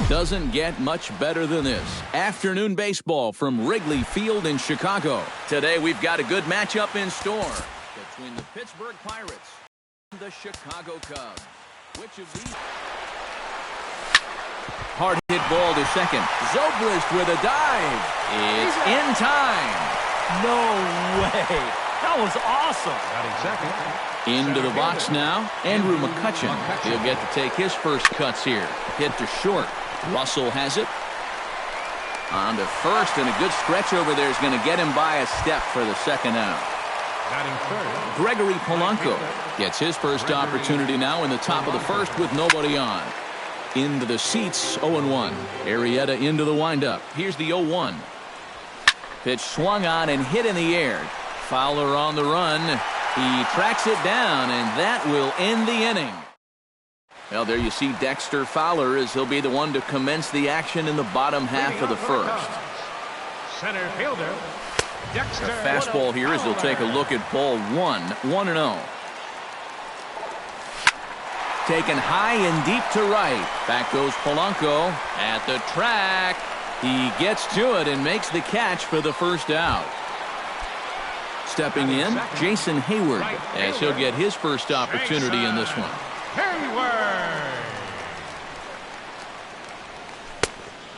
Doesn't get much better than this. Afternoon baseball from Wrigley Field in Chicago. Today we've got a good matchup in store between the Pittsburgh Pirates and the Chicago Cubs. Which of these? Hard hit ball to second. Zobrist with a dive. It's in time. No way. That was awesome. Second. Into the box now, Andrew McCutchen. He'll get to take his first cuts here. Hit to short. Russell has it. On to first, and a good stretch over there is going to get him by a step for the second out. Gregory Polanco gets his first opportunity now in the top of the first with nobody on. Into the seats, 0-1. Arrieta into the windup. Here's the 0-1. Pitch swung on and hit in the air. Fowler on the run. He tracks it down, and that will end the inning. Well, there you see Dexter Fowler as he'll be the one to commence the action in the bottom half of the first. Center fielder. Dexter. A fastball here as they'll take a look at ball 1-0. Taken high and deep to right. Back goes Polanco at the track. He gets to it and makes the catch for the first out. Stepping in, Jason Hayward, as he'll get his first opportunity in this one.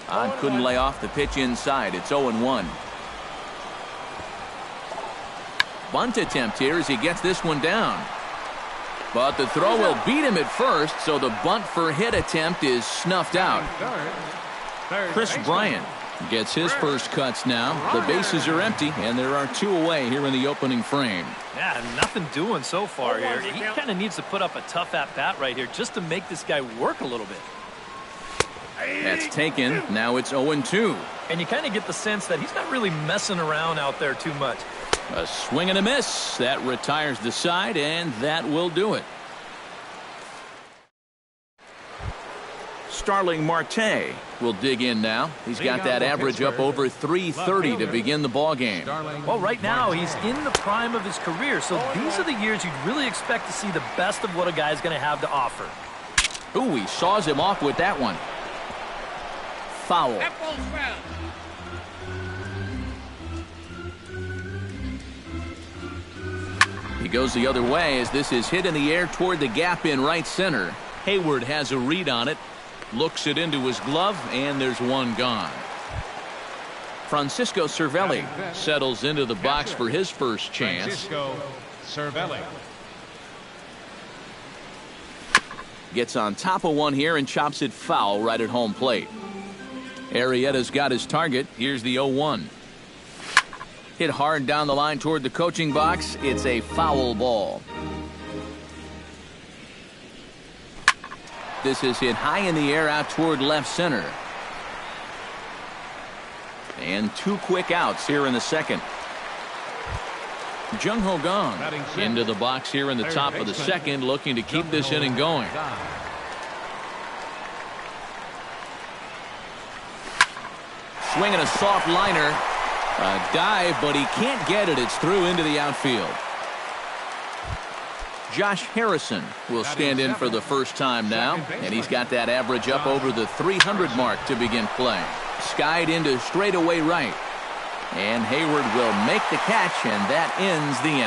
Odd couldn't lay off the pitch inside. It's 0-1. Bunt attempt here as he gets this one down. But the throw will beat him at first, so the bunt for hit attempt is snuffed out. Chris Bryant gets his first cuts now. The bases are empty, and there are two away here in the opening frame. Yeah, nothing doing so far here. He kind of needs to put up a tough at-bat right here just to make this guy work a little bit. That's taken. Now it's 0-2. And you kind of get the sense that he's not really messing around out there too much. A swing and a miss. That retires the side, and that will do it. Starling Marte will dig in now. He's got that average up over 330 to begin the ball game. Well, right now he's in the prime of his career, so these are the years you'd really expect to see the best of what a guy's going to have to offer. Ooh, he saws him off with that one. Foul. He goes the other way as this is hit in the air toward the gap in right center. Hayward has a read on it. Looks it into his glove, and there's one gone. Francisco Cervelli settles into the box for his first chance. Gets on top of one here and chops it foul right at home plate. Arrieta's got his target. Here's the 0-1. Hit hard down the line toward the coaching box. It's a foul ball. This is hit high in the air out toward left center. And two quick outs here in the second. Jung Ho Gong into the box here in the top of the second, looking to keep this inning going. Swinging a soft liner. A dive, but he can't get it. It's through into the outfield. Josh Harrison will stand in for the first time now, and he's got that average up over the 300 mark to begin play. Skied into straightaway right. And Hayward will make the catch, and that ends the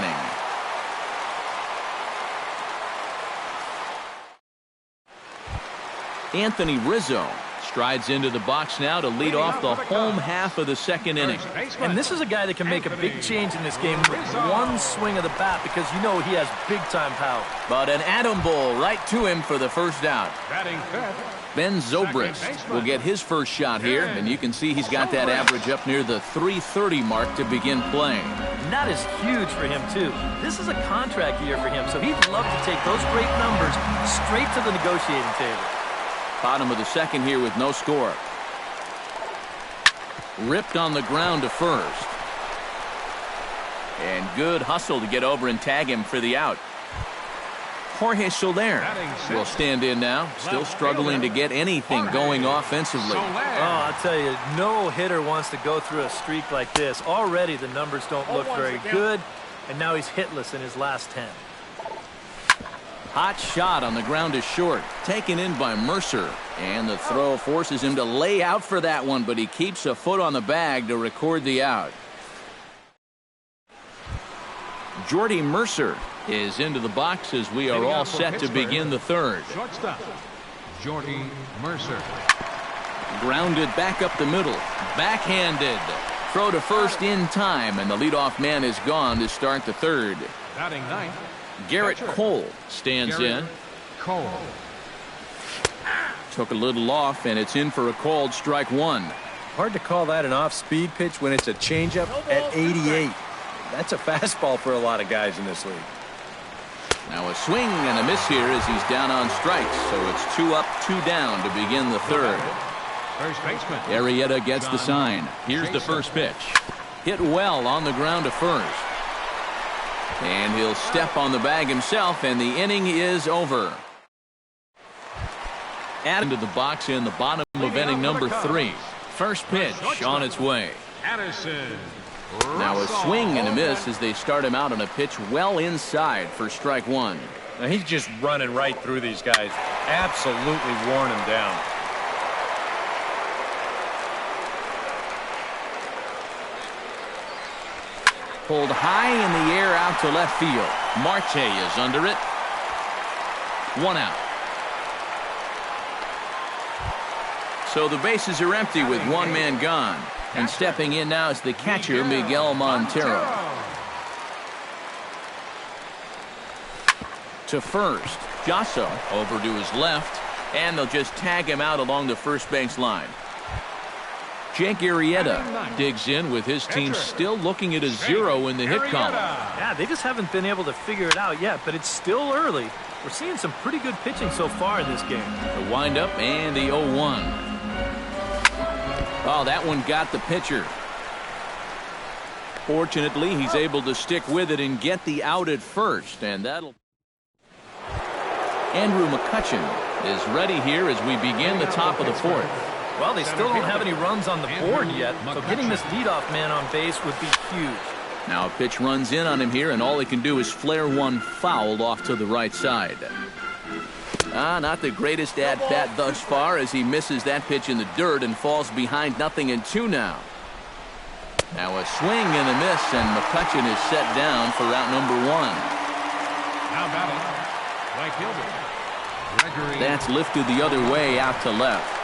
inning. Anthony Rizzo strides into the box now to lead off the home half of the second inning. And this is a guy that can make a big change in this game with one swing of the bat, because you know he has big-time power. But an atom bowl right to him for the first out. Ben Zobrist will get his first shot here, and you can see he's got that average up near the 330 mark to begin playing. And that is huge for him, too. This is a contract year for him, so he'd love to take those great numbers straight to the negotiating table. Bottom of the second here with no score. Ripped on the ground to first. And good hustle to get over and tag him for the out. Jorge Soler will stand in now, still struggling to get anything going offensively. Oh, I'll tell you, no hitter wants to go through a streak like this. Already the numbers don't look very good, and now he's hitless in his last 10. Hot shot on the ground is short. Taken in by Mercer. And the throw forces him to lay out for that one, but he keeps a foot on the bag to record the out. Jordy Mercer is into the box as we are all set to begin the third. Shortstop, Jordy Mercer. Grounded back up the middle. Backhanded. Throw to first in time, and the leadoff man is gone to start the third. Batting ninth, Garrett catcher, Cole stands Garrett in. Cole. Took a little off, and it's in for a called strike one. Hard to call that an off-speed pitch when it's a changeup at 88. That's a fastball for a lot of guys in this league. Now a swing and a miss here as he's down on strikes, so it's 2 up, 2 down to begin the third. First baseman, Arrieta gets the sign. Here's the first pitch. Hit well on the ground to first. And he'll step on the bag himself, and the inning is over. Add into the box in the bottom of inning number 3. First pitch on its way. Anderson. Now a swing and a miss as they start him out on a pitch well inside for strike one. Now he's just running right through these guys. Absolutely worn them down. Pulled high in the air out to left field. Marte is under it. 1 out. So the bases are empty with 1 man gone. And stepping in now is the catcher, Miguel Montero. To first. Jasso over to his left. And they'll just tag him out along the first base line. Jake Arrieta digs in with his team still looking at a 0 in the hit column. Yeah, they just haven't been able to figure it out yet, but it's still early. We're seeing some pretty good pitching so far in this game. The windup and the 0-1. Oh, that one got the pitcher. Fortunately, he's able to stick with it and get the out at first, and that'll... Andrew McCutchen is ready here as we begin the top of the fourth. Well, they still don't have any runs on the board yet, so getting this leadoff man on base would be huge. Now a pitch runs in on him here, and all he can do is flare one foul off to the right side. Not the greatest at-bat thus far as he misses that pitch in the dirt and falls behind 0-2 now. Now a swing and a miss, and McCutchen is set down for out number 1. Now batting, right fielder, Gregory. That's lifted the other way out to left.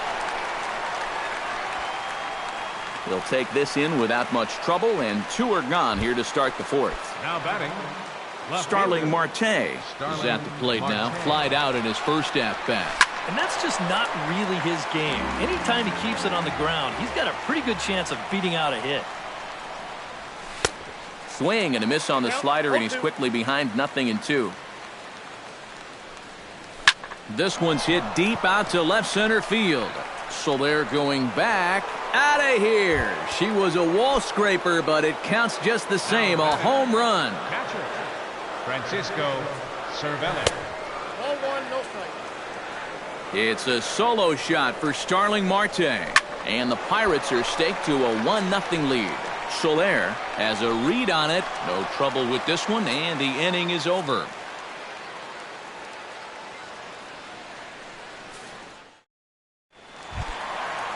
He'll take this in without much trouble, and 2 are gone here to start the fourth. Now batting, Starling Marte is at the plate now. Flied out in his first at-bat. And that's just not really his game. Anytime he keeps it on the ground, he's got a pretty good chance of beating out a hit. Swing and a miss on the slider, and he's quickly behind 0-2. This one's hit deep out to left center field. Soler going back. Out of here. She was a wall scraper, but it counts just the same. A home run. catcher, Francisco Cervelli. 1-1, no strike. It's a solo shot for Starling Marte. And the Pirates are staked to a 1-0 lead. Soler has a read on it. No trouble with this one, and the inning is over.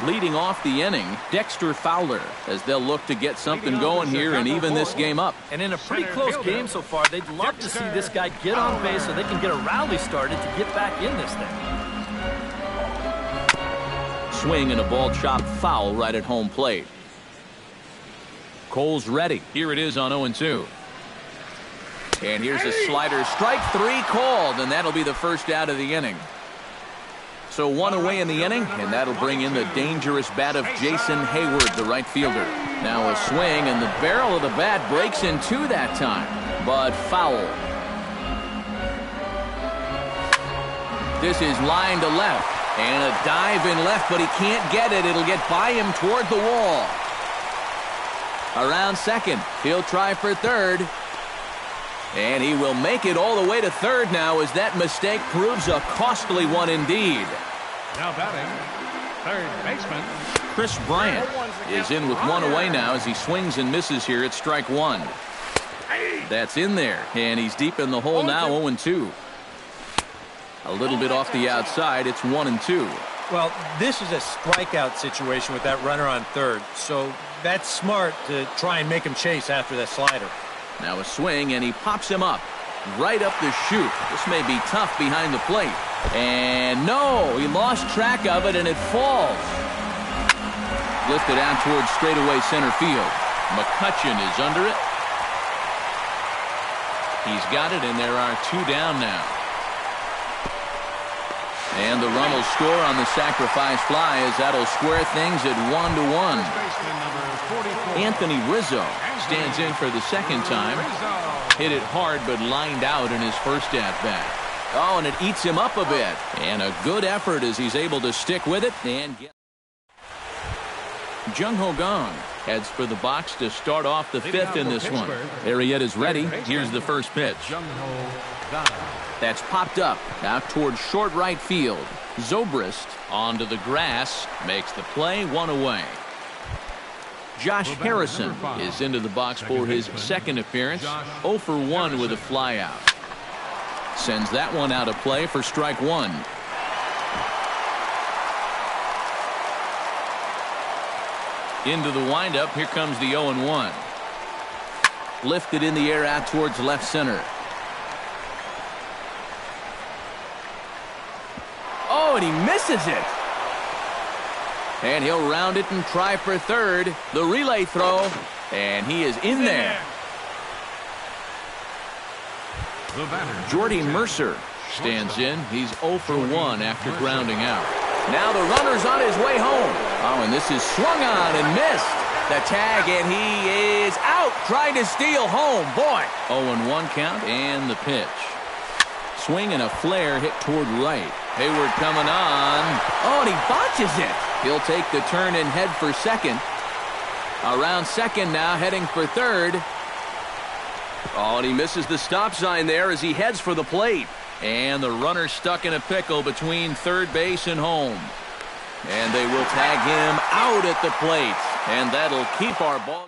Leading off the inning, Dexter Fowler, as they'll look to get something going here and even this game up. And in a pretty close game so far, they'd love to see this guy get on base so they can get a rally started to get back in this thing. Swing and a ball chopped foul right at home plate. Cole's ready. Here it is on 0-2. And here's a slider. Strike 3 called, and that'll be the first out of the inning. So 1 away in the inning, and that'll bring in the dangerous bat of Jason Hayward, the right fielder. Now a swing, and the barrel of the bat breaks in 2 that time, but foul. This is line to left, and a dive in left, but he can't get it. It'll get by him toward the wall. Around second, he'll try for third. And he will make it all the way to third now as that mistake proves a costly one indeed. Now batting, third baseman, Chris Bryant is in with 1 away now as he swings and misses here at strike 1. That's in there, and he's deep in the hole now, 0-2. A little bit off the outside. It's 1-2. Well, this is a strikeout situation with that runner on third, so that's smart to try and make him chase after that slider. Now a swing, and he pops him up right up the chute. This may be tough behind the plate. And no, he lost track of it, and it falls. Lifted out towards straightaway center field. McCutchen is under it. He's got it, and there are 2 down now. And the run will score on the sacrifice fly, as that'll square things at 1-1. Anthony Rizzo stands in for the second time. Hit it hard, but lined out in his first at-bat. Oh, and it eats him up a bit. And a good effort as he's able to stick with it and get. Jung Ho Gong heads for the box to start off the 5th in this one. Arrieta is ready. Here's the first pitch. That's popped up out towards short right field. Zobrist onto the grass makes the play, 1 away. Josh Harrison is into the box for his second appearance. 0 for 1 with a flyout. Sends that one out of play for strike 1. Into the windup. Here comes the 0-1. Lifted in the air out towards left center. Oh, and he misses it. And he'll round it and try for third. The relay throw, and he is in there. Jordy Mercer stands in. He's 0 for 1 after grounding out. Now the runner's on his way home. Oh, and this is swung on and missed. The tag, and he is out trying to steal home. Boy. 0-1 count, and the pitch. Swing and a flare hit toward right. Hayward coming on. Oh, and he botches it. He'll take the turn and head for second. Around second now, heading for third. Oh, and he misses the stop sign there as he heads for the plate. And the runner stuck in a pickle between third base and home. And they will tag him out at the plate. And that'll keep our ball.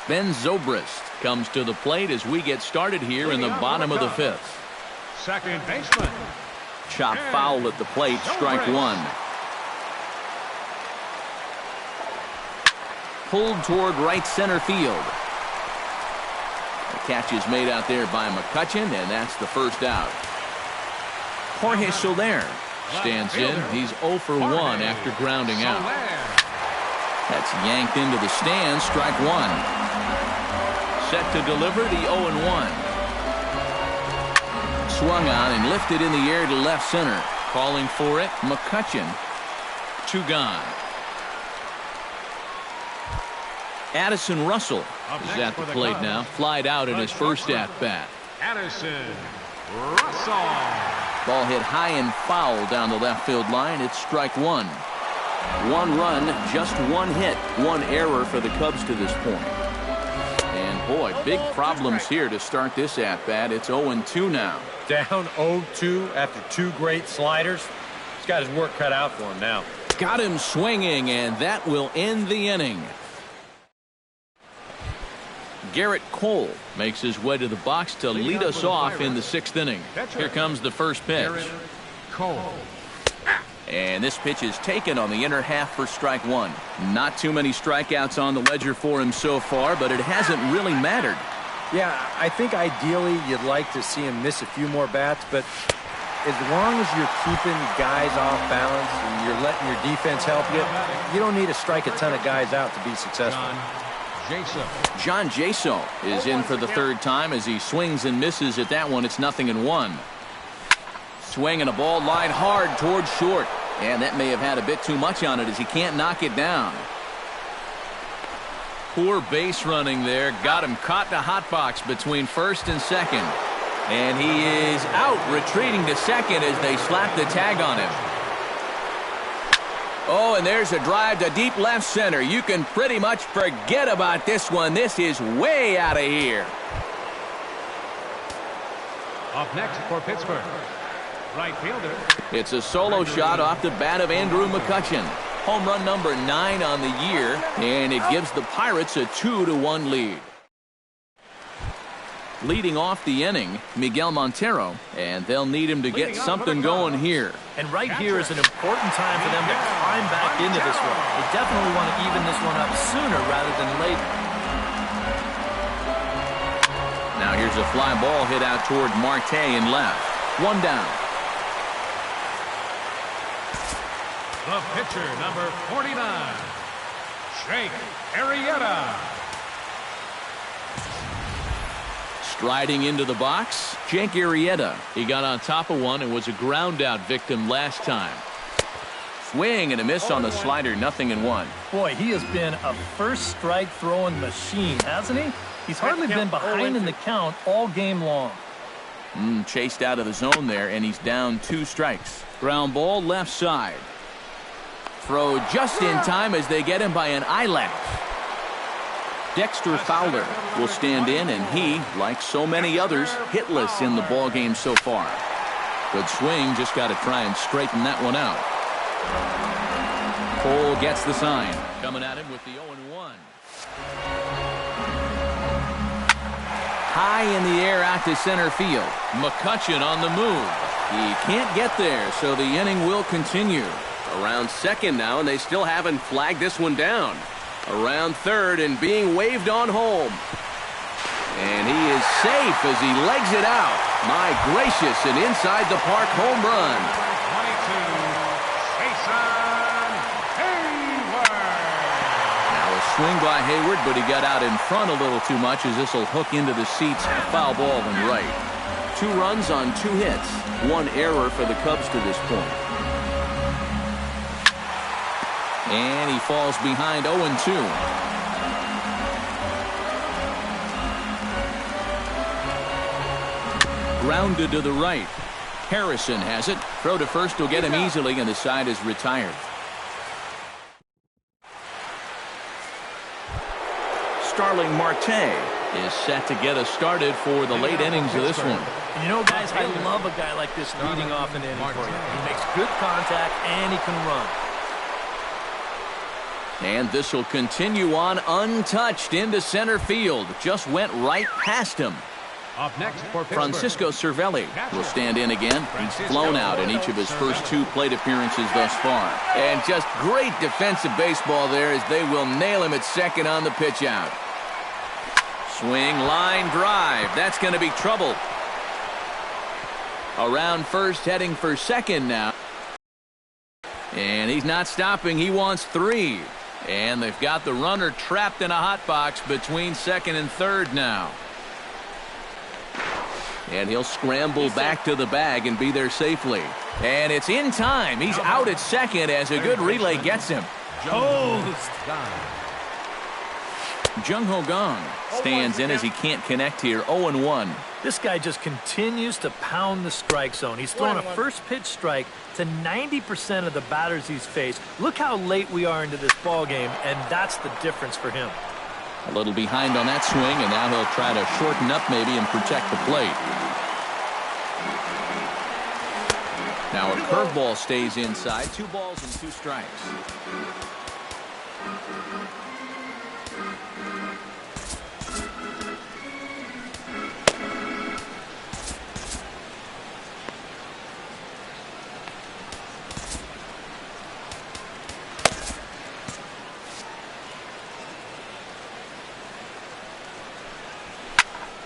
Ben Zobrist comes to the plate as we get started here in the bottom of the 5th. Second baseman. Chop foul at the plate, strike 1. Pulled toward right center field. The catch is made out there by McCutchen, and that's the first out. Jorge Soler stands in. He's 0 for 1 after grounding out. That's yanked into the stands, strike 1. Set to deliver the 0-1. Swung on and lifted in the air to left center. Calling for it, McCutchen. 2 gone. Addison Russell is at the plate now. Flied out in his first at-bat. Addison Russell. Ball hit high and foul down the left field line. It's strike 1. 1 run, just 1 hit, 1 error for the Cubs to this point. And boy, big problems here to start this at-bat. It's 0-2 now. Down 0-2 after 2 great sliders. He's got his work cut out for him now. Got him swinging, and that will end the inning. Garrett Cole makes his way to the box to lead us off in the 6th inning. Here comes the first pitch. Cole. And this pitch is taken on the inner half for strike 1. Not too many strikeouts on the ledger for him so far, but it hasn't really mattered. Yeah, I think ideally you'd like to see him miss a few more bats, but as long as you're keeping guys off balance and you're letting your defense help you don't need to strike a ton of guys out to be successful. John Jaso is in for the 3rd time as he swings and misses at that one. It's 0-1. Swing and a ball line hard towards short. And that may have had a bit too much on it as he can't knock it down. Poor base running there. Got him caught in a hot box between first and second. And he is out, retreating to second as they slap the tag on him. Oh, and there's a drive to deep left center. You can pretty much forget about this one. This is way out of here. Up next for Pittsburgh, right fielder. It's a solo shot off the bat of Andrew McCutchen. Home run number 9 on the year, and it gives the Pirates a 2-1 lead. Leading off the inning, Miguel Montero, and they'll need him to get something going here. And right here is an important time for them to climb back into this one. They definitely want to even this one up sooner rather than later. Now here's a fly ball hit out toward Marte in left. One down. The pitcher, number 49, Jake Arrieta. Striding into the box, Jake Arrieta. He got on top of one and was a ground out victim last time. Swing and a miss on the slider, 0-1. Boy, he has been a first strike throwing machine, hasn't he? He's hardly been behind in the count all game long. Chased out of the zone there, and he's down 2 strikes. Ground ball left side. Throw just in time as they get him by an eyelash. Dexter Fowler will stand in, and he, like so many others, hitless in the ballgame so far. Good swing, just got to try and straighten that one out. Cole gets the sign. Coming at him with the 0-1. High in the air out to center field. McCutchen on the move. He can't get there, so the inning will continue. Around second now, and they still haven't flagged this one down. Around third and being waved on home. And he is safe as he legs it out. My gracious, an inside the park home run. 22, Jason Hayward. Now a swing by Hayward, but he got out in front a little too much as this will hook into the seats. A foul ball and right. 2 runs on 2 hits. 1 error for the Cubs to this point. And he falls behind 0-2. Grounded to the right. Harrison has it. Throw to first will get him easily, and the side is retired. Starling Marte is set to get us started for the late innings of this one. You know, guys, I love a guy like this leading off an inning for you. He makes good contact, and he can run. And this will continue on untouched into center field. Just went right past him. Up next for Pittsburgh, Francisco Cervelli will stand in again. He's flown out in each of his first 2 plate appearances thus far. And just great defensive baseball there as they will nail him at second on the pitch out. Swing, line drive. That's going to be trouble. Around first, heading for second now. And he's not stopping. He wants 3. And they've got the runner trapped in a hot box between second and third now. And he'll scramble back to the bag and be there safely. And it's in time. He's out at second as a good relay gets him. Jung Ho Gong stands in as he can't connect here. 0-1. This guy just continues to pound the strike zone. He's thrown a first pitch strike to 90% of the batters he's faced. Look how late we are into this ball game, and that's the difference for him. A little behind on that swing, and now he'll try to shorten up maybe and protect the plate. Now a curveball stays inside. 2 balls and 2 strikes.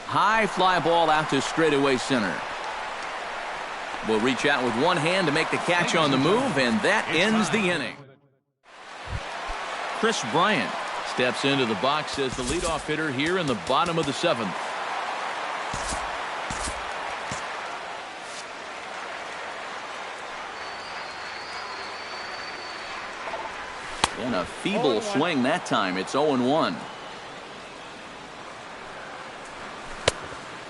High fly ball out to straightaway center. Will reach out with one hand to make the catch on the move, and that ends the inning. Chris Bryant steps into the box as the leadoff hitter here in the bottom of the 7th. And a feeble swing that time. It's 0-1.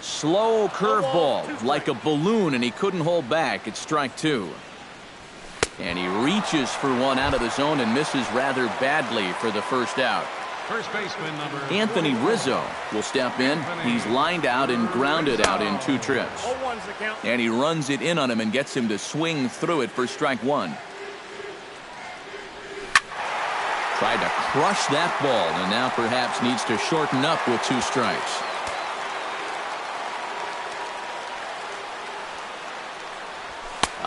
Slow curveball like a balloon, and he couldn't hold back. It's strike 2. And he reaches for one out of the zone and misses rather badly for the first out. First baseman number Anthony Rizzo will step in. He's lined out and grounded out in 2 trips. And he runs it in on him and gets him to swing through it for strike 1. Tried to crush that ball, and now perhaps needs to shorten up with 2 strikes.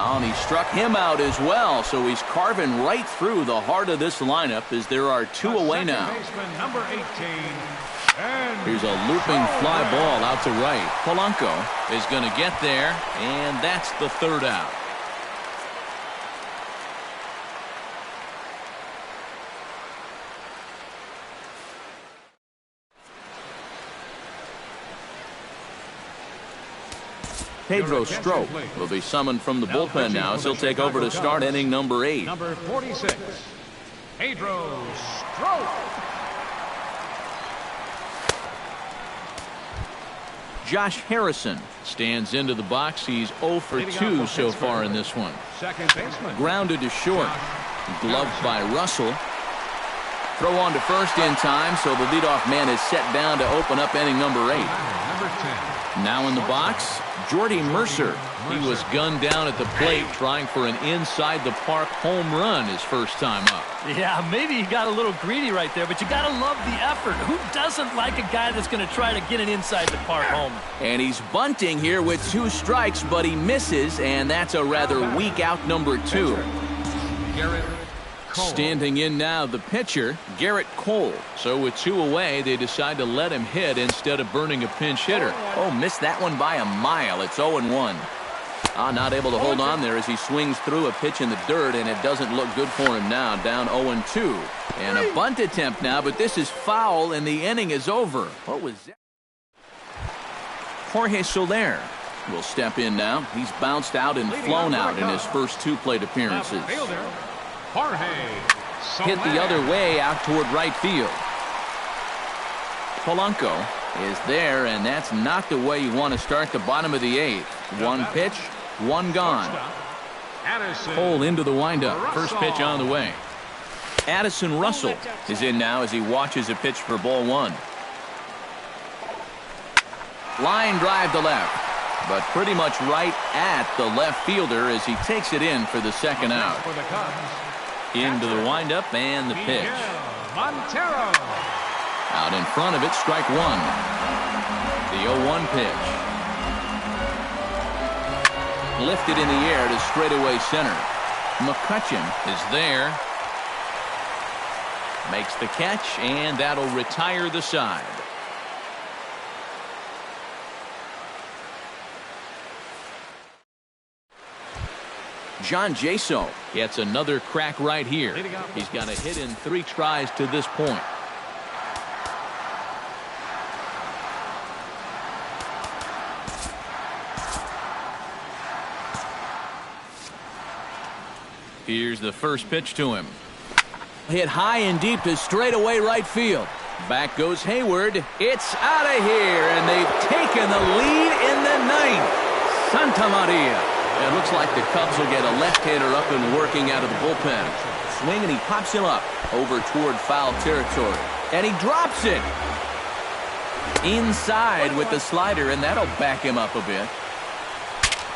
Oh, and he struck him out as well, so he's carving right through the heart of this lineup as there are 2 away now. Baseman, number 18. Here's a looping fly ball out to right. Polanco is going to get there, and that's the 3rd out. Pedro Strop will be summoned from the bullpen now as he'll take over to start inning number 8. Number 46, Pedro Strop. Josh Harrison stands into the box. He's 0 for 2 so far in this one. Second baseman. Grounded to short. Gloved by Russell. Throw on to first in time, so the leadoff man is set down to open up inning number 8. Number 10. Now in the box, Jordy Mercer. He was gunned down at the plate trying for an inside-the-park home run his first time up. Yeah, maybe he got a little greedy right there, but you got to love the effort. Who doesn't like a guy that's going to try to get an inside-the-park home? And he's bunting here with 2 strikes, but he misses, and that's a rather weak out number 2. Garrett Cole. Standing in now, the pitcher, Garrett Cole. So with 2 away, they decide to let him hit instead of burning a pinch hitter. Oh, missed that one by a mile. It's 0-1. Not able to hold on there as he swings through a pitch in the dirt, and it doesn't look good for him now. Down 0-2. And a bunt attempt now, but this is foul, and the inning is over. What was that? Jorge Soler will step in now. He's bounced out and flown out in his first 2 plate appearances. Hit the other way out toward right field. Polanco is there, and that's not the way you want to start the bottom of the 8th. 1 pitch, 1 gone. Cole into the windup. First pitch on the way. Addison Russell is in now as he watches a pitch for ball 1. Line drive to left, but pretty much right at the left fielder as he takes it in for the 2nd out. Into the windup and the pitch. Montero. Out in front of it, strike 1. The 0-1 pitch. Lifted in the air to straightaway center. McCutchen is there. Makes the catch, and that'll retire the side. John Jaso gets another crack right here. He's got a hit in 3 tries to this point. Here's the first pitch to him. Hit high and deep to straightaway right field. Back goes Hayward. It's out of here, and they've taken the lead in the 9th. Santa Maria. It looks like the Cubs will get a left-hander up and working out of the bullpen. Swing, and he pops him up over toward foul territory. And he drops it. Inside with the slider, and that'll back him up a bit.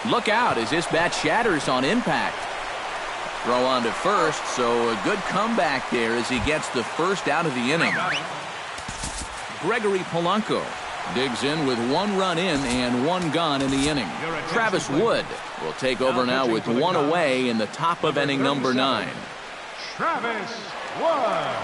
Look out as this bat shatters on impact. Throw on to first, so a good comeback there as he gets the 1st out of the inning. Gregory Polanco digs in with 1 run in and 1 gone in the inning. Travis Wood will take over now with 1 away in the top of inning number 9. Travis Wood.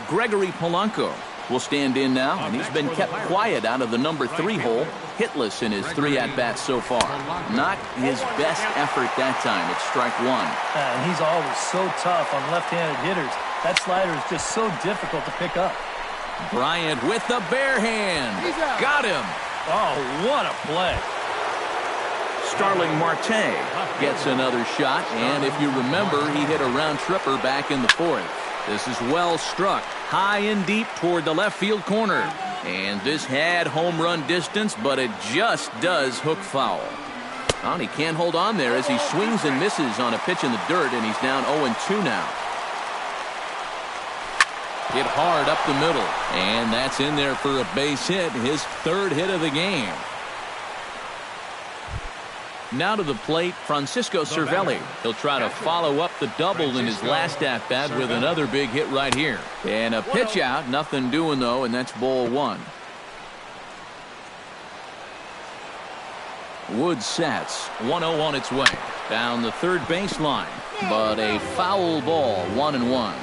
Gregory Polanco will stand in now, and he's been kept quiet out of the number 3 hole, hitless in his 3 at-bats so far. Not his best effort that time. It's strike 1. And he's always so tough on left-handed hitters. That slider is just so difficult to pick up. Bryant with the bare hand. Got him. Oh, what a play. Starling Marte gets another shot, and if you remember, he hit a round tripper back in the 4th. This is well struck, high and deep toward the left field corner. And this had home run distance, but it just does hook foul. Oh, and he can't hold on there as he swings and misses on a pitch in the dirt, and he's down 0-2 now. Hit hard up the middle, and that's in there for a base hit, his 3rd hit of the game. Now to the plate, Francisco Cervelli. He'll try to follow up the double in his last at-bat with another big hit right here. And a pitch out, nothing doing though, and that's ball 1. Wood sets. 1-0 on its way. Down the third baseline. But a foul ball. 1-1.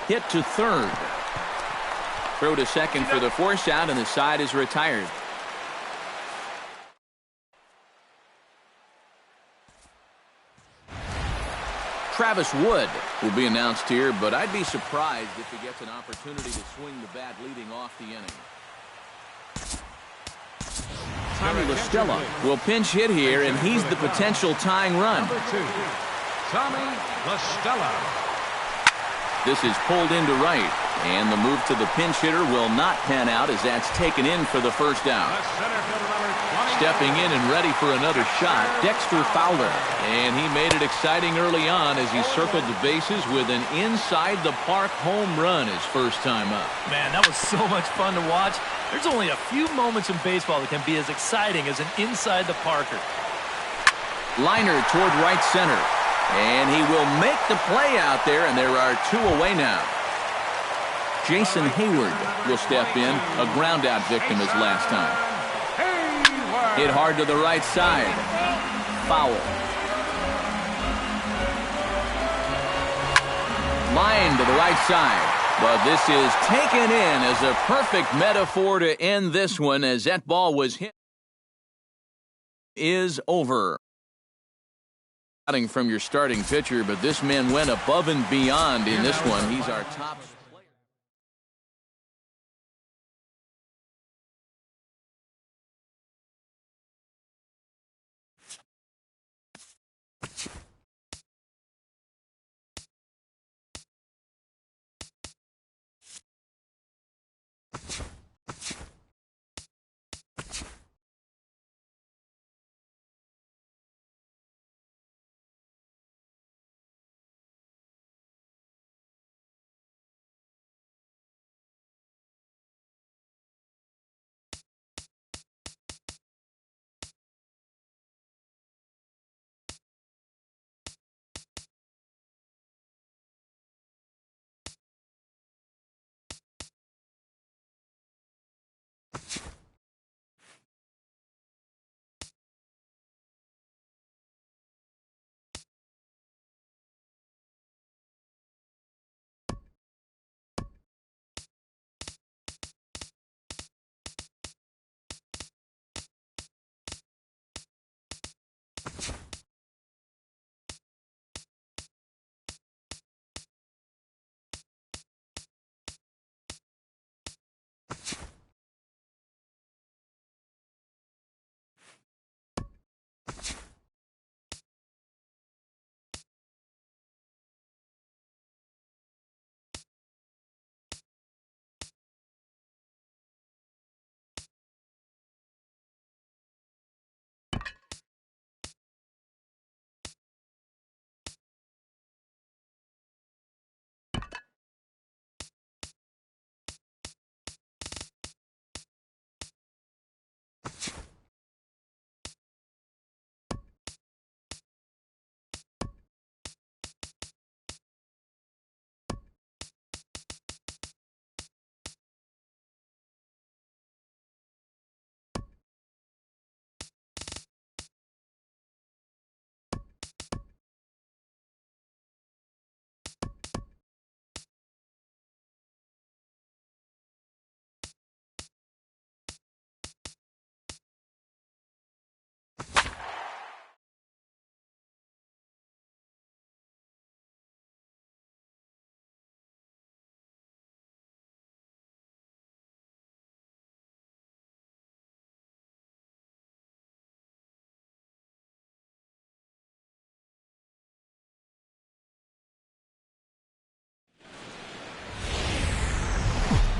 Hit to third. Throw to second for the force out, and the side is retired. Travis Wood will be announced here, but I'd be surprised if he gets an opportunity to swing the bat leading off the inning. Tommy LaStella will pinch hit here, and he's the potential tying run. Number 2, Tommy LaStella. This is pulled into right, and the move to the pinch hitter will not pan out as that's taken in for the first out. Stepping in and ready for another shot, Dexter Fowler. And he made it exciting early on as he circled the bases with an inside-the-park home run his first time up. Man, that was so much fun to watch. There's only a few moments in baseball that can be as exciting as an inside-the-parker. Liner toward right center. And he will make the play out there, and there are 2 away now. Jason Hayward will step in, a ground-out victim his last time. Hit hard to the right side. Foul. Line to the right side. But this is taken in as a perfect metaphor to end this one as that ball was hit. Is over. From your starting pitcher, but this man went above and beyond in this one. He's our top player.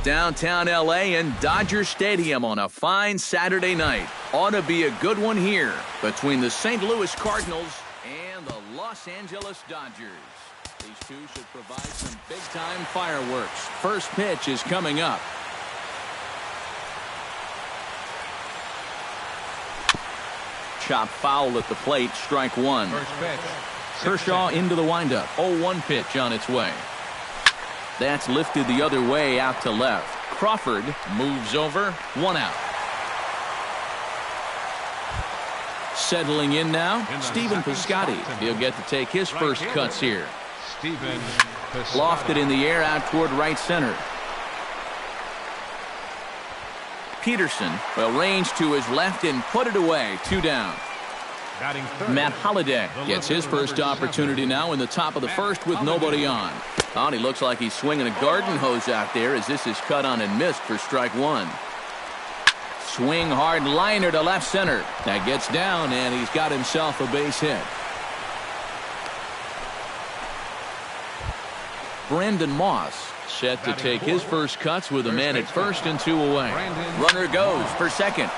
Downtown L.A. and Dodger Stadium on a fine Saturday night. Ought to be a good one here between the St. Louis Cardinals and the Los Angeles Dodgers. These two should provide some big-time fireworks. First pitch is coming up. Chop foul at the plate, strike one. First pitch. Kershaw into the windup. 0-1 pitch on its way. That's lifted the other way out to left. Crawford moves over. 1 out. Settling in now, Stephen Piscotty. He'll get to take his first cuts here. Stephen Lofted in the air out toward right center. Peterson will range to his left and put it away. 2 down. Matt Holliday gets his first opportunity now in the top of the first with nobody on. Oh, he looks like he's swinging a garden hose out there as this is cut on and missed for strike 1. Swing hard liner to left center. That gets down, and he's got himself a base hit. Brandon Moss set to take his first cuts with a man at first and 2 away. Runner goes for second.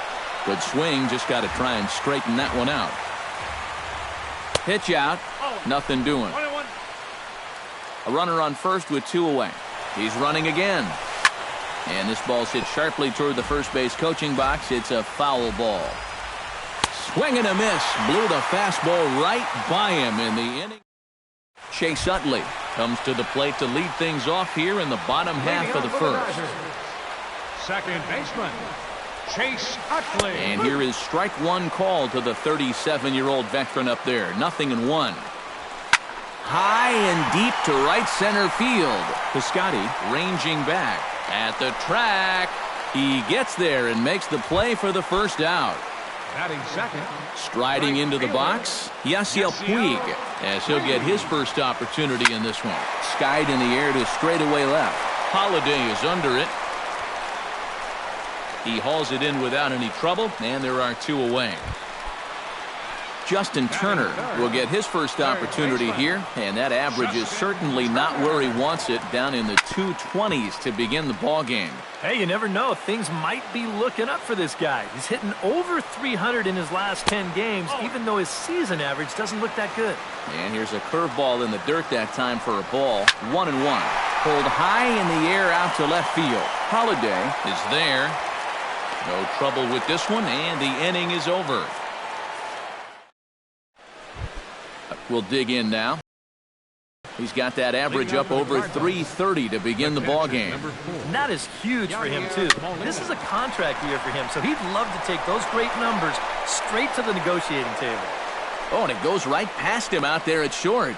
Good swing, just got to try and straighten that one out. Pitch out, nothing doing. A runner on first with 2 away. He's running again. And this ball's hit sharply toward the first base coaching box. It's a foul ball. Swing and a miss. Blew the fastball right by him in the inning. Chase Utley comes to the plate to lead things off here in the bottom half of the first. Second baseman, Chase Utley. And here is strike 1 called to the 37-year-old veteran up there. 0-1. High and deep to right center field. Piscotty ranging back at the track. He gets there and makes the play for the first out. Batting second. Striding into the box, Yasiel Puig, as he'll get his first opportunity in this one. Skied in the air to straightaway left. Holiday is under it. He hauls it in without any trouble, and there are 2 away. Justin Turner will get his first opportunity here, and that average is certainly not where he wants it, down in the 220s to begin the ball game. Hey, you never know. Things might be looking up for this guy. He's hitting over 300 in his last 10 games, even though his season average doesn't look that good. And here's a curveball in the dirt that time for a ball. 1-1. Pulled high in the air out to left field. Holiday is there. No trouble with this one, and the inning is over. We'll dig in now. He's got that average up over 330 to begin the ball game. And that is huge for him, too. This is a contract year for him, so he'd love to take those great numbers straight to the negotiating table. Oh, and it goes right past him out there at short.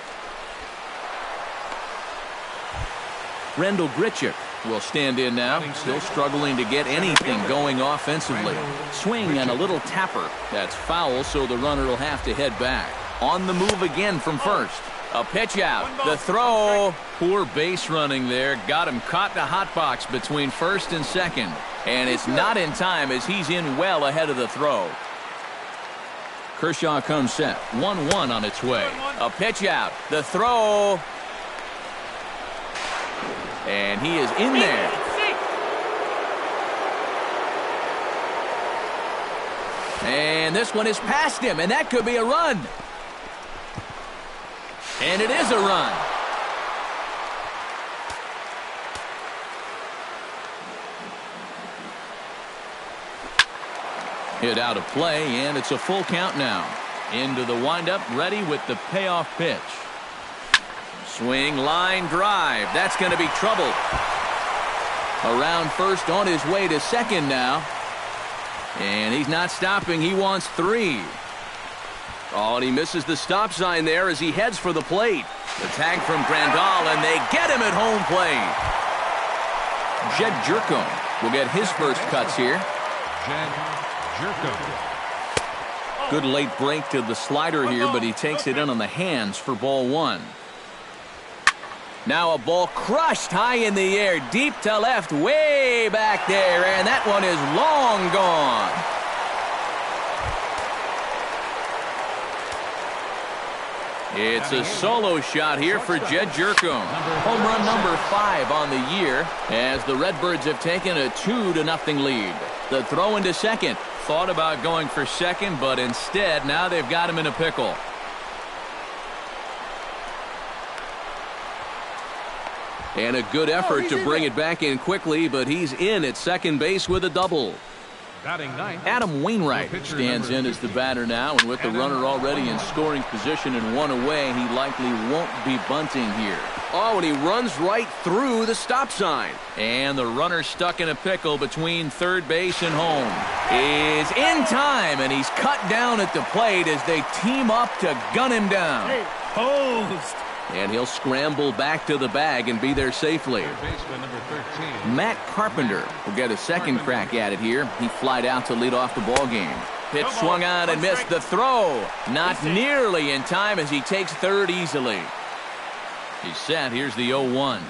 Rendell Grichuk will stand in now. Still struggling to get anything going offensively. Swing and a little tapper. That's foul, so the runner will have to head back. On the move again from first. A pitch out. The throw. Poor base running there. Got him caught in a hot box between first and second. And it's not in time as he's in well ahead of the throw. Kershaw comes set. 1-1 on its way. A pitch out. The throw. And he is in there. And this one is past him, and that could be a run. And it is a run. Hit out of play, and it's a full count now. Into the windup, ready with the payoff pitch. Swing, line, drive. That's going to be trouble. Around first, on his way to second now. And he's not stopping. He wants 3. Oh, and he misses the stop sign there as he heads for the plate. The tag from Grandal, and they get him at home plate. Jed Jerko will get his first cuts here. Jed Jerko. Good late break to the slider here, but he takes it in on the hands for ball 1. Now a ball crushed high in the air, deep to left, way back there, and that one is long gone. It's a solo shot here for Jed Jerko. Home run number 5 on the year as the Redbirds have taken a 2-0 lead. The throw into second. Thought about going for second, but instead now they've got him in a pickle. And a good effort to bring it back in quickly, but he's in at second base with a double. Batting ninth. Adam Wainwright stands in as the batter now, and with the runner already in scoring position and one away, he likely won't be bunting here. Oh, and he runs right through the stop sign. And the runner stuck in a pickle between third base and home is in time, and he's cut down at the plate as they team up to gun him down. Posed. And he'll scramble back to the bag and be there safely. Baseman number 13. Matt Carpenter will get a second crack at it here. He flied out to lead off the ball game. Pitch swung on and missed. The throw not nearly in time as he takes third easily. He's set. Here's the 0-1.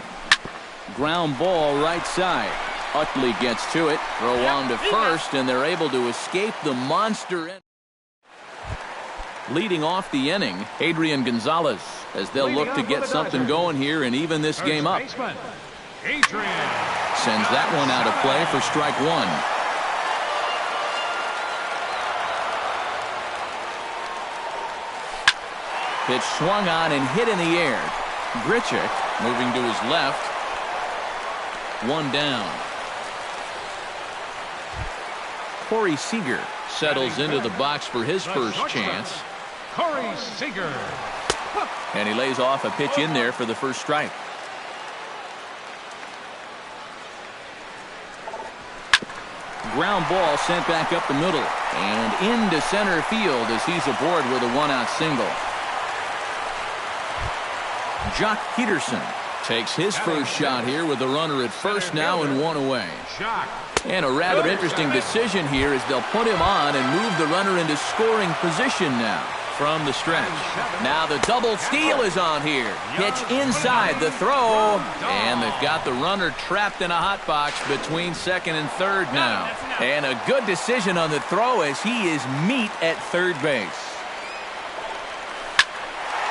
Ground ball right side. Utley gets to it. Throw on to first, and they're able to escape the monster. Leading off the inning, Adrian Gonzalez, as they'll look to get something going here and even this game up. Adrian sends that one out of play for strike one. Pitch swung on and hit in the air. Grichuk moving to his left. One down. Corey Seager settles into the box for his first chance. Corey Seager. And he lays off a pitch in there for the first strike. Ground ball sent back up the middle and into center field as he's aboard with a one-out single. Jock Peterson takes his first shot here with the runner at first now and one away. And a rather interesting decision here as they'll put him on and move the runner into scoring position now from the stretch. Now the double steal is on here. Pitch inside the throw, and they've got the runner trapped in a hot box between second and third now. And a good decision on the throw as he is meat at third base.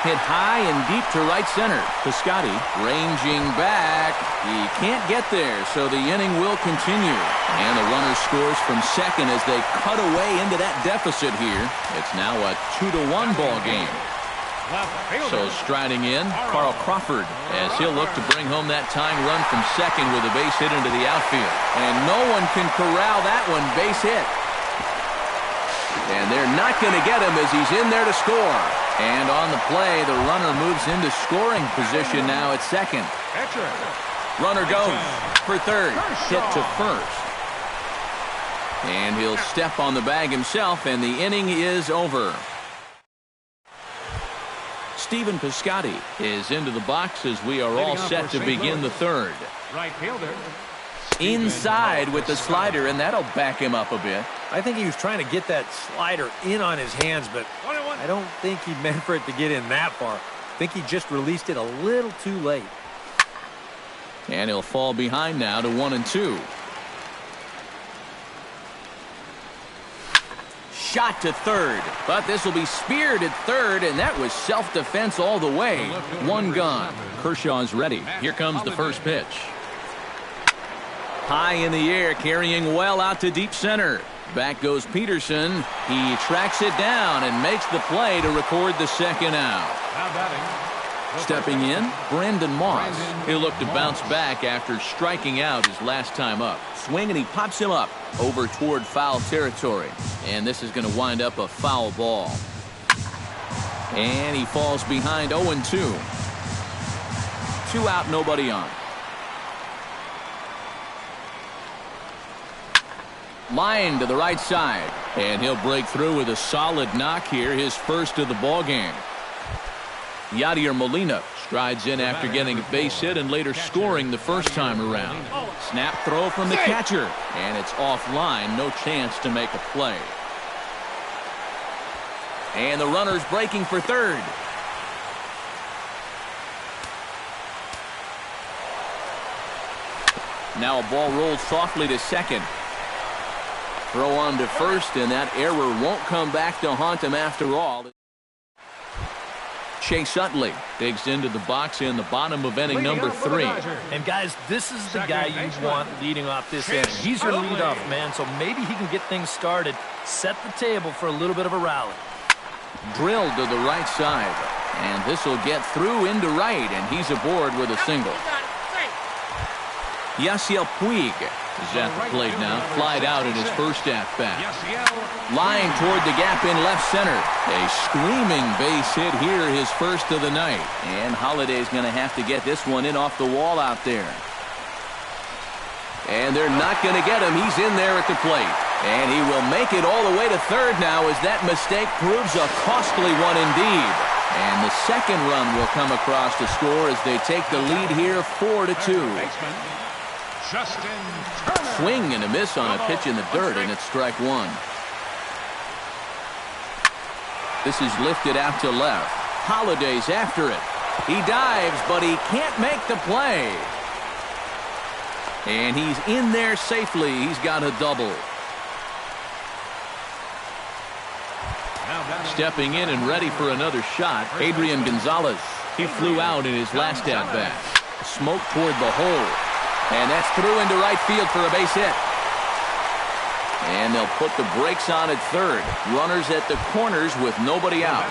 Hit high and deep to right center. Piscotty ranging back. He can't get there, so the inning will continue. And the runner scores from second as they cut away into that deficit here. It's now a 2-1 ball game. So striding in, Carl Crawford, as he'll look to bring home that tying run from second with a base hit into the outfield. And no one can corral that one. Base hit. And they're not going to get him as he's in there to score. And on the play, the runner moves into scoring position now at second. Runner goes for third. Hit to first. And he'll step on the bag himself, and the inning is over. Stephen Piscotty is into the box as we are all set to begin the third. Right fielder. Inside with the slider, and that'll back him up a bit. I think he was trying to get that slider in on his hands, but I don't think he meant for it to get in that far. I think he just released it a little too late. And he'll fall behind now to 1-2. Shot to third, but this will be speared at third, and that was self-defense all the way. One gone. Kershaw's ready. Here comes the first pitch. High in the air, carrying well out to deep center. Back goes Peterson. He tracks it down and makes the play to record the second out. Stepping in, Brandon Moss. He'll look to bounce back after striking out his last time up. Swing, and he pops him up over toward foul territory. And this is going to wind up a foul ball. And he falls behind 0-2. 2 out, nobody on. Line to the right side, and he'll break through with a solid knock here, his first of the ball game. Yadier Molina strides in after getting a base hit and later scoring the first time around. Snap throw from the catcher, and it's offline, no chance to make a play. And the runner's breaking for third. Now a ball rolls softly to second. Throw on to first, and that error won't come back to haunt him after all. Chase Utley digs into the box in the bottom of inning number 3. And guys, this is the guy you want leading off this inning. He's your leadoff man, so maybe he can get things started, set the table for a little bit of a rally. Drilled to the right side, and this will get through into right, and he's aboard with a single. Yasiel Puig is at the plate now. Flied out in his first at-bat. Line toward the gap in left center. A screaming base hit here, his first of the night. And Holliday's going to have to get this one in off the wall out there. And they're not going to get him. He's in there at the plate. And he will make it all the way to third now as that mistake proves a costly one indeed. And the second run will come across to score as they take the lead here 4-2. Swing and a miss on a pitch in the dirt, and it's strike one. This is lifted out to left. Holliday's after it. He dives, but he can't make the play. And he's in there safely. He's got a double. Stepping in and ready for another shot, Adrian Gonzalez. He flew out in his last at-bat. Smoke toward the hole. And that's through into right field for a base hit. And they'll put the brakes on at third. Runners at the corners with nobody out.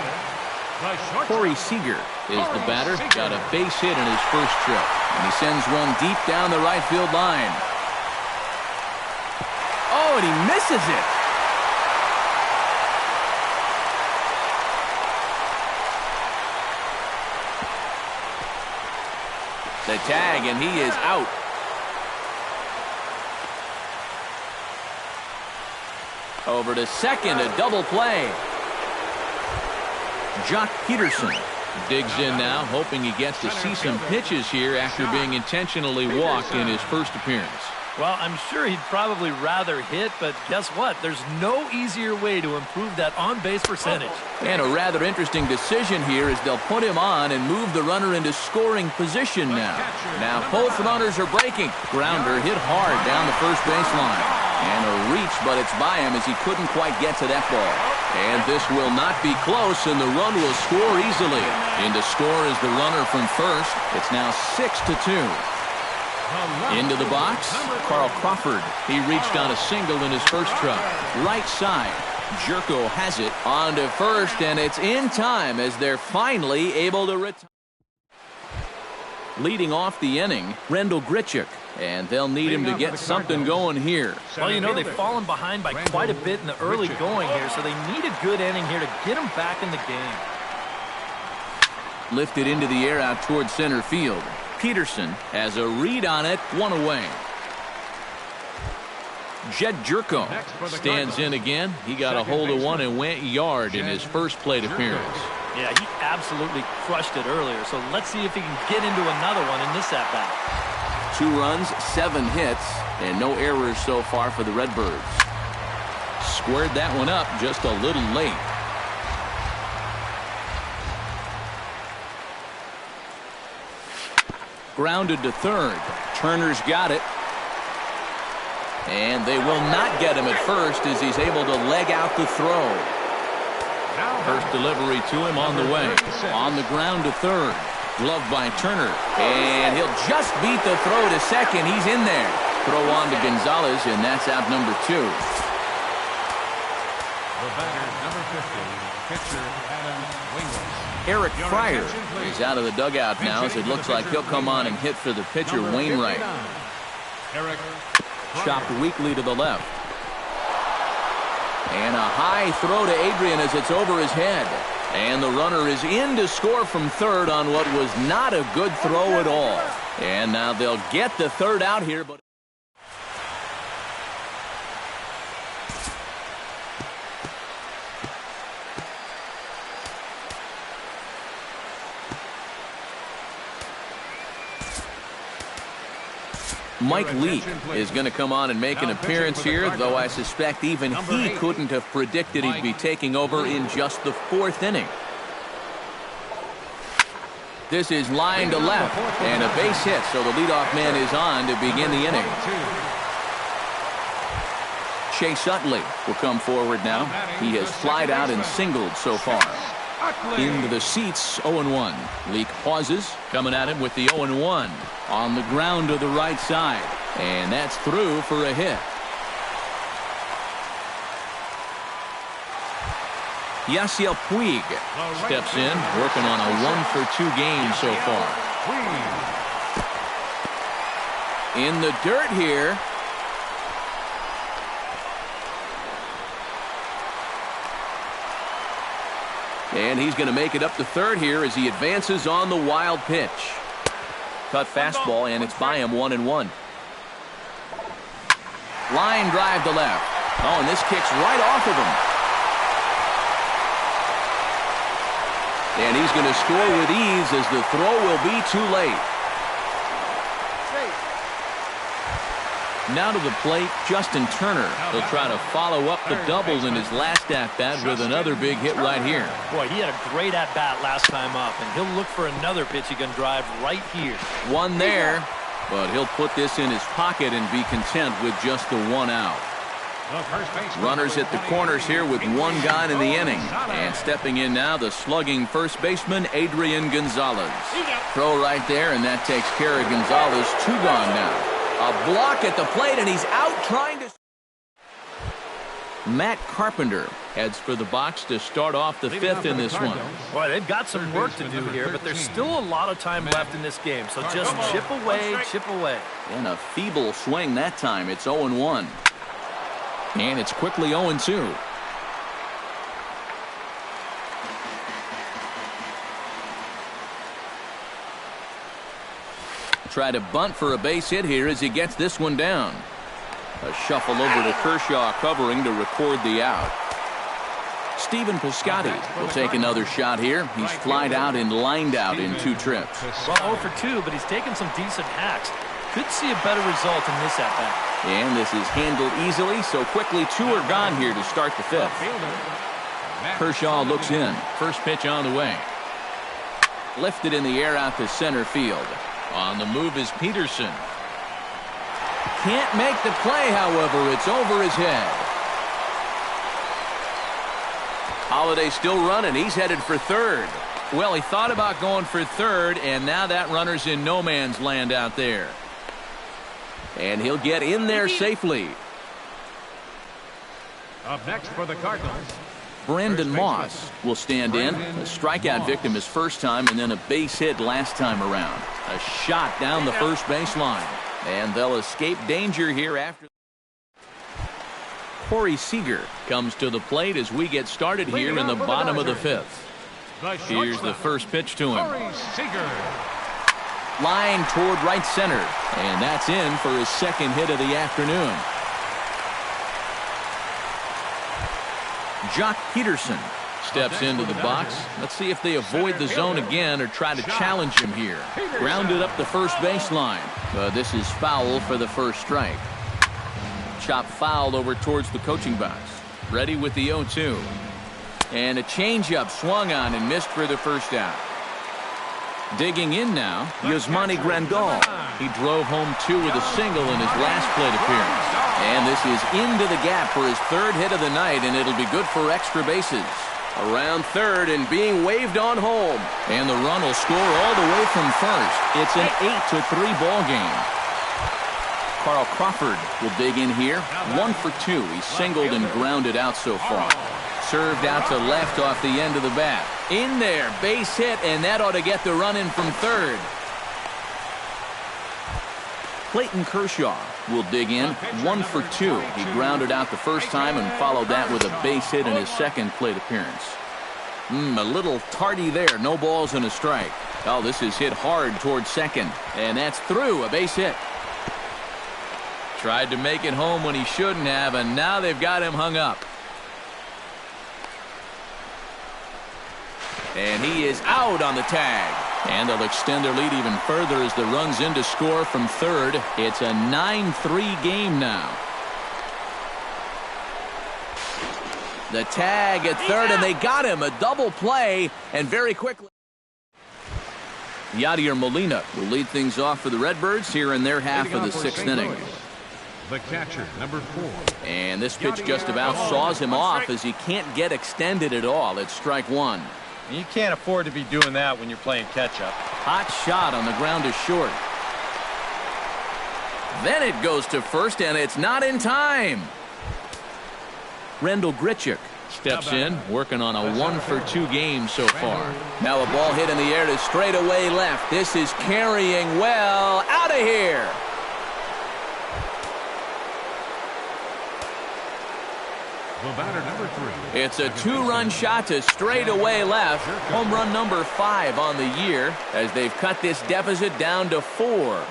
Corey Seager is the batter. Got a base hit in his first trip. And he sends one deep down the right field line. Oh, and he misses it. The tag, and he is out. Over to second, a double play. Jock Peterson digs in now, hoping he gets to see some pitches here after being intentionally walked in his first appearance. Well, I'm sure he'd probably rather hit, but guess what? There's no easier way to improve that on-base percentage. And a rather interesting decision here is they'll put him on and move the runner into scoring position now. Now both runners are breaking. Grounder hit hard down the first baseline. And a reach, but it's by him as he couldn't quite get to that ball. And this will not be close, and the run will score easily. In to score is the runner from first. It's now 6-2. Into the box, Carl Crawford. He reached on a single in his first trip. Right side, Jerko has it on to first, and it's in time as they're finally able to retire. Leading off the inning, Rendell Grichuk, and they'll need him to get something going here. Well, you know, they've fallen behind by quite a bit in the early going here, so they need a good inning here to get them back in the game. Lifted into the air out towards center field. Peterson has a read on it, one away. Jed Jerko stands in again. He got a hold of one and went yard in his first plate appearance. Yeah, he absolutely crushed it earlier, so let's see if he can get into another one in this at-bat. 2 runs, 7 hits, and no errors so far for the Redbirds. Squared that one up just a little late. Grounded to third. Turner's got it. And they will not get him at first as he's able to leg out the throw. First delivery to him on the way. On the ground to third. Gloved by Turner. And he'll just beat the throw to second. He's in there. Throw on to Gonzalez, and that's out number 2. The batter, number 50, pitcher Adam Wainwright. Eric Fryer is out of the dugout now as it looks like he'll come on and hit for the pitcher Wainwright. Chopped weakly to the left. And a high throw to Adrian as it's over his head. And the runner is in to score from third on what was not a good throw at all. And now they'll get the third out here, but Mike Leake is going to come on and make an appearance here, though I suspect even he couldn't have predicted he'd be taking over in just the 4th inning. This is line to left, and a base hit, so the leadoff man is on to begin the inning. Chase Utley will come forward now. He has flied out and singled so far. Into the seats, 0-1. Leake pauses, coming at him with the 0-1 on the ground to the right side. And that's through for a hit. Yasiel Puig steps in, working on a 1-for-2 game so far. In the dirt here, And he's going to make it up to third here as he advances on the wild pitch. Cut fastball, and it's by him 1-1. Line drive to left. Oh, and this kicks right off of him. And he's going to score with ease as the throw will be too late. Now to the plate, Justin Turner. He'll try to follow up the double in his last at-bat with another big hit right here. Boy, he had a great at-bat last time up, and he'll look for another pitch he can drive right here. One there, but he'll put this in his pocket and be content with just the one out. Runners at the corners here with one guy in the inning. And stepping in now, the slugging first baseman, Adrian Gonzalez. Throw right there, and that takes care of Gonzalez. 2 gone now. A block at the plate, and he's out trying to... Matt Carpenter heads for the box to start off the 5th in this one. Boy, they've got some work to do here, but there's still a lot of time left in this game. So just chip away, chip away. And a feeble swing that time. It's 0-1. And it's quickly 0-2. Try to bunt for a base hit here as he gets this one down. A shuffle over to Kershaw covering to record the out. Steven Piscotty will take another shot here. He's flied out and lined out in 2 trips. Well, 0 for 2, but he's taken some decent hacks. Could see a better result in this at-bat. And this is handled easily, so quickly 2 are gone here to start the 5th. Kershaw looks in. First pitch on the way. Lifted in the air out to center field. On the move is Peterson. Can't make the play, however. It's over his head. Holliday still running. He's headed for third. Well, he thought about going for third, and now that runner's in no man's land out there. And he'll get in there safely. Up next for the Cardinals, Brandon Moss will stand in. A strikeout victim his first time, and then a base hit last time around. A shot down the first baseline. And they'll escape danger here after. Corey Seager comes to the plate as we get started here in the bottom of the 5th. Here's the first pitch to him. Line toward right center. And that's in for his second hit of the afternoon. Jock Peterson steps into the box. Let's see if they avoid the zone again or try to challenge him here. Grounded up the first baseline. This is foul for the first strike. Chop fouled over towards the coaching box. Ready with the 0-2. And a changeup swung on and missed for the first out. Digging in now, Yasmani Grandal. He drove home 2 with a single in his last plate appearance. And this is into the gap for his 3rd hit of the night, and it'll be good for extra bases. Around third and being waved on home. And the run will score all the way from first. It's an 8-3 ball game. Carl Crawford will dig in here. 1 for 2. He's singled and grounded out so far. Served out to left off the end of the bat. In there, base hit, and that ought to get the run in from third. Clayton Kershaw will dig in. 1 for 2. He grounded out the first time and followed that with a base hit in his second plate appearance. A little tardy there. No balls and a strike. Oh, this is hit hard towards second. And that's through. A base hit. Tried to make it home when he shouldn't have, and now they've got him hung up. And he is out on the tag. And they'll extend their lead even further as the run's in to score from third. It's a 9-3 game now. The tag at third, and they got him. A double play, and very quickly. Yadier Molina will lead things off for the Redbirds here in their half of the 6th inning. the catcher, number 4. And this pitch just about saws him off as he can't get extended at all. It's strike 1. You can't afford to be doing that when you're playing catch-up. Hot shot on the ground is short. Then it goes to first, and it's not in time. Rendell Grichuk steps in, working on a 1-for-2 game so far. Now a ball hit in the air to straightaway left. This is carrying well. Out of here. The batter, number It's a two-run shot to straightaway left. Home run number 5 on the year as they've cut this deficit down to 4.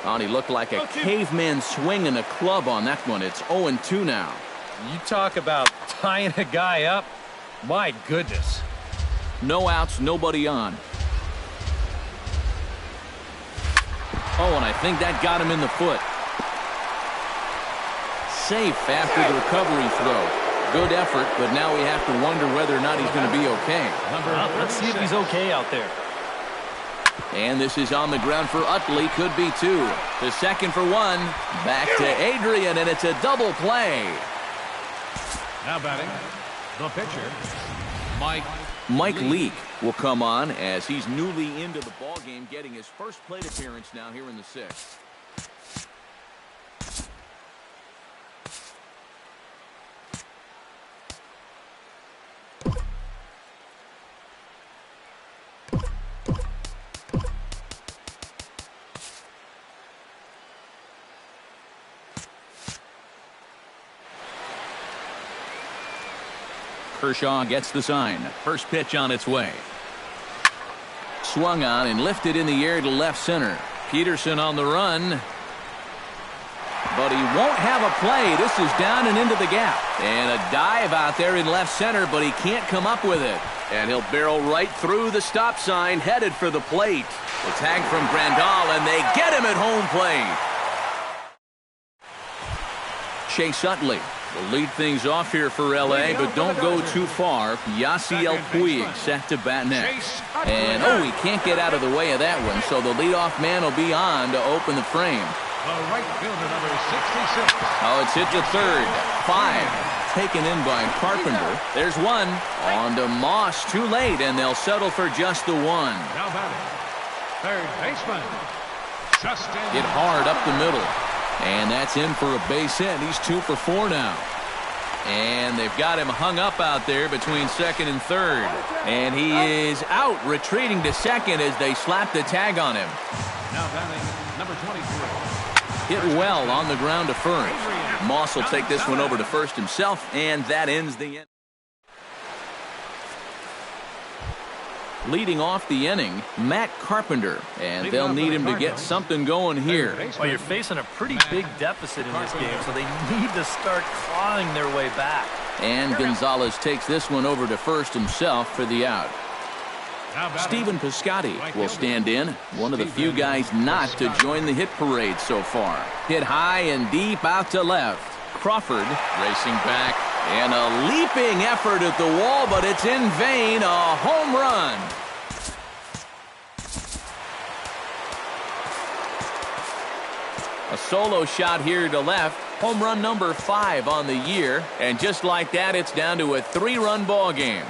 Oh, he looked like a caveman swinging a club on that one. It's 0-2 now. You talk about tying a guy up. My goodness. No outs, nobody on. Oh, and I think that got him in the foot. Safe after the recovery throw. Good effort, but now we have to wonder whether or not he's going to be okay. Let's see if he's okay out there. And this is on the ground for Utley. Could be 2. To second for 1. Back to Adrian, and it's a double play. Now batting, the pitcher, Mike Leake will come on as he's newly into the ballgame, getting his first plate appearance now here in the 6th. Kershaw gets the sign. First pitch on its way. Swung on and lifted in the air to left center. Peterson on the run. But he won't have a play. This is down and into the gap. And a dive out there in left center, but he can't come up with it. And he'll barrel right through the stop sign, headed for the plate. The tag from Grandal, and they get him at home plate. Chase Utley will lead things off here for L.A., but don't go too far. Yasiel Puig set to bat next. And, he can't get out of the way of that one, so the leadoff man will be on to open the frame. the right fielder, number 66. Oh, it's hit to third. 5. Taken in by Carpenter. There's 1. On to Moss. Too late, and they'll settle for just the 1. Now batting, third baseman, Justin. Hit hard up the middle. And that's in for a base hit. He's 2 for 4 now. And they've got him hung up out there between second and third. And he is out, retreating to second as they slap the tag on him. Now batting, number 23. Hit well on the ground to first. Moss will take this one over to first himself, and that ends the inning. Leading off the inning, Matt Carpenter, and they'll need him to get something going here. Well, you're facing a pretty big deficit in this game, so they need to start clawing their way back. And Gonzalez takes this one over to first himself for the out. Stephen Piscotty will stand in, one of the few guys not to join the hit parade so far. Hit high and deep out to left. Crawford racing back, and a leaping effort at the wall, but it's in vain. A home run. A solo shot here to left. Home run number 5 on the year. And just like that, it's down to a 3-run ball game.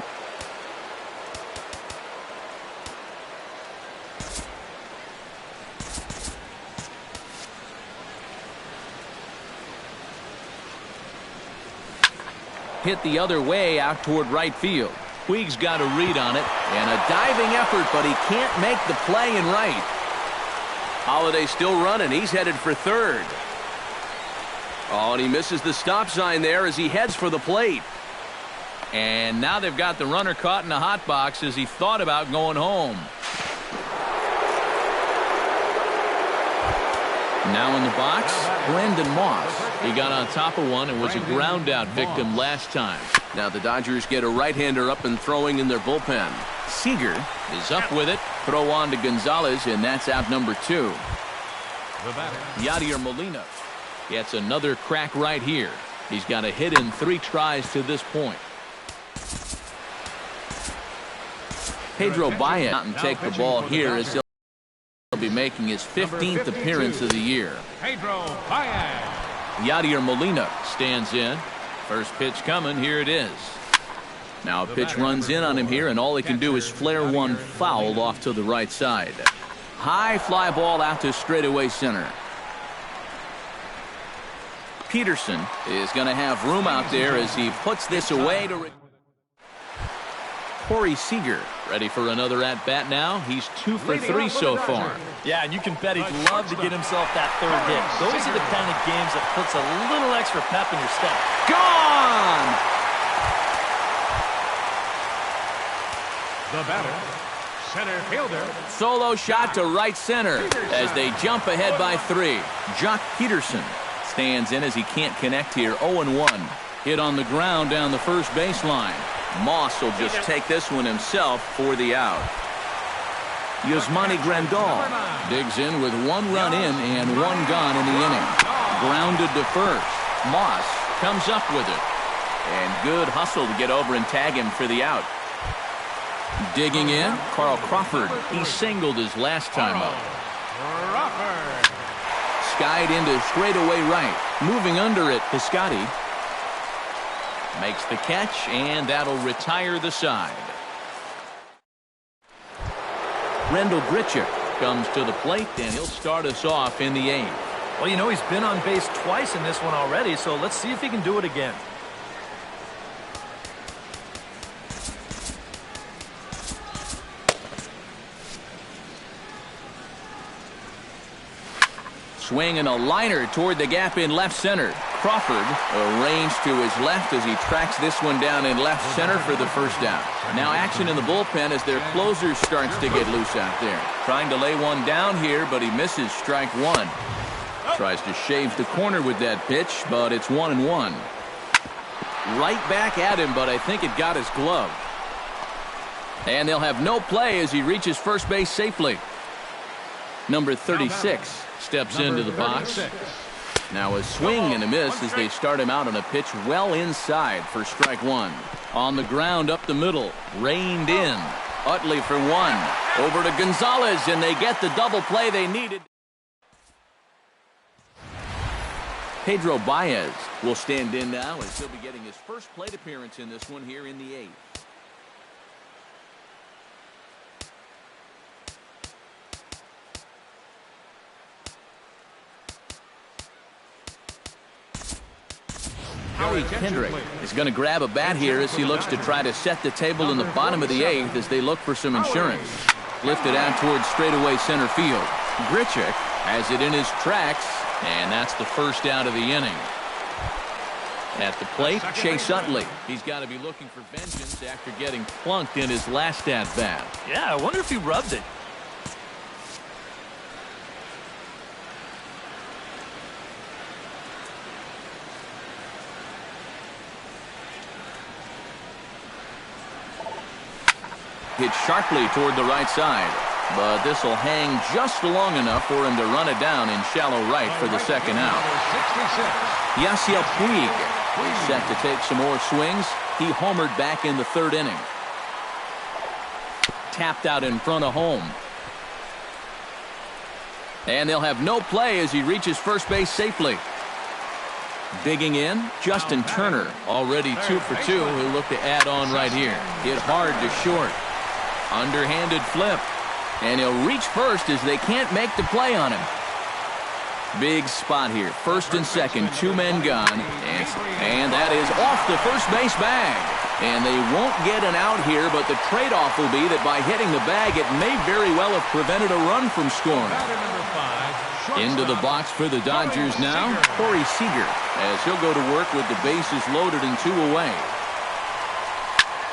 Hit the other way out toward right field. Puig's got a read on it, and a diving effort, but he can't make the play in right. Holiday still running. He's headed for third. Oh, and he misses the stop sign there as he heads for the plate. And now they've got the runner caught in a hot box as he thought about going home. Now in the box, Brandon Moss. He got on top of one and was a ground out victim last time. Now the Dodgers get a right-hander up and throwing in their bullpen. Seager is up with it. Throw on to Gonzalez, and that's out number 2. Yadier Molina gets another crack right here. He's got a hit in 3 tries to this point. Pedro Baez out and take the ball here as he'll be making his 15th appearance of the year. Pedro Baez. Yadier Molina stands in. First pitch coming. Here it is. Now a pitch runs in on him here, and all he can do is flare one foul off to the right side. High fly ball out to straightaway center. Peterson is going to have room out there as he puts this away to Corey Seager ready for another at-bat now. He's 2 for 3 so far. Yeah, and you can bet he'd love to get himself that 3rd hit. Those are the kind of games that puts a little extra pep in your step. Gone! gone. The batter, center fielder. Solo shot to right center as they jump ahead by 3. Jock Peterson stands in as he can't connect here. 0-1. Hit on the ground down the first baseline. Moss will just take this one himself for the out. Yasmani Grandal digs in with 1 run in and 1 gone in the inning. Grounded to first. Moss comes up with it. And good hustle to get over and tag him for the out. Digging in, Carl Crawford. He singled his last time up. Crawford. Skied into straightaway right. Moving under it, Piscotty makes the catch, and that'll retire the side. Rendell Grichuk comes to the plate, and he'll start us off in the 8th. Well, you know, he's been on base twice in this one already, so let's see if he can do it again. Swing and a liner toward the gap in left center. Crawford arranged to his left as he tracks this one down in left center for the first down. Now action in the bullpen as their closer starts to get loose out there. Trying to lay one down here, but he misses strike 1. Tries to shave the corner with that pitch, but it's 1-1. Right back at him, but I think it got his glove. And they'll have no play as he reaches first base safely. Number 36 steps into the box. Now a swing and a miss as they start him out on a pitch well inside for strike 1. On the ground up the middle, reined in. Utley for 1. Over to Gonzalez, and they get the double play they needed. Pedro Baez will stand in now as he'll be getting his first plate appearance in this one here in the 8th. Howie Kendrick is going to grab a bat here as he looks to try to set the table in the bottom of the 8th as they look for some insurance. Lifted out towards straightaway center field. Grichuk has it in his tracks, and that's the first out of the inning. At the plate, Chase Utley. He's got to be looking for vengeance after getting plunked in his last at-bat. Yeah, I wonder if he rubbed it. Hit sharply toward the right side, but this will hang just long enough for him to run it down in shallow right for the second out. Yasiel Puig is set to take some more swings. He homered back in the 3rd inning. Tapped out in front of home. And they'll have no play as he reaches first base safely. Digging in, Justin Turner, already 2 for 2. He'll look to add on right here. Hit hard to short. Underhanded flip. And he'll reach first as they can't make the play on him. Big spot here. First and second, 2 men gone. And that is off the first base bag. And they won't get an out here, but the trade-off will be that by hitting the bag, it may very well have prevented a run from scoring. Into the box for the Dodgers now, Corey Seager, as he'll go to work with the bases loaded and 2 away.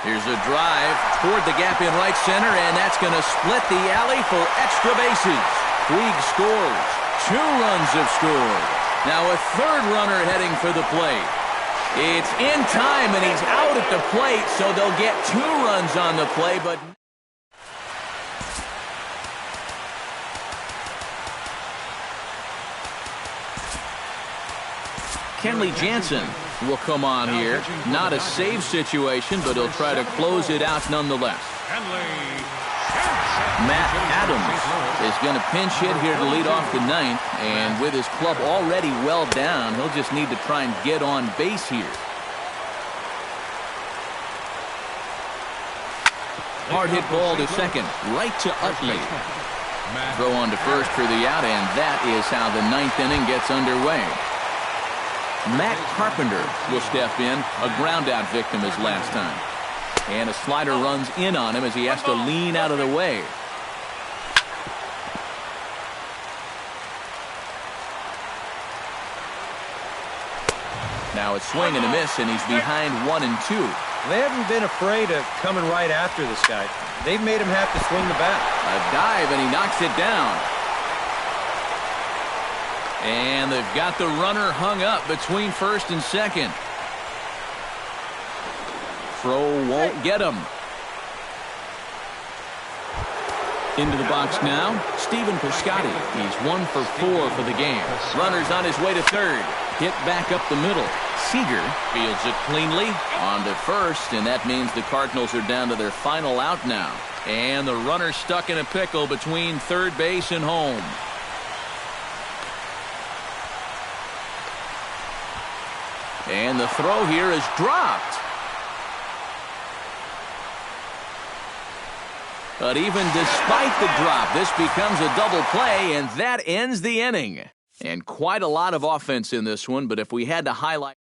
Here's a drive toward the gap in right center, and that's going to split the alley for extra bases. Puig scores. 2 runs have scored. Now a 3rd runner heading for the plate. It's in time, and he's out at the plate, so they'll get 2 runs on the play, but... Kenley Jansen will come on here. Not a save situation, but he'll try to close it out nonetheless. Matt Adams is going to pinch hit here to lead off the 9th, and with his club already well down, he'll just need to try and get on base here. Hard hit ball to second, right to Utley. Throw on to first for the out, and that is how the 9th inning gets underway. Matt Carpenter will step in, a ground-out victim his last time. And a slider runs in on him as he has to lean out of the way. Now it's swing and a miss, and he's behind 1-2. They haven't been afraid of coming right after this guy. They've made him have to swing the bat. A dive, and he knocks it down. And they've got the runner hung up between first and second. Throw won't get him. Into the box now, Stephen Piscotty. He's 1 for 4 for the game. Runner's on his way to third. Hit back up the middle. Seager fields it cleanly on to first, and that means the Cardinals are down to their final out now. And the runner's stuck in a pickle between third base and home. And the throw here is dropped. But even despite the drop, this becomes a double play, and that ends the inning. And quite a lot of offense in this one, but if we had to highlight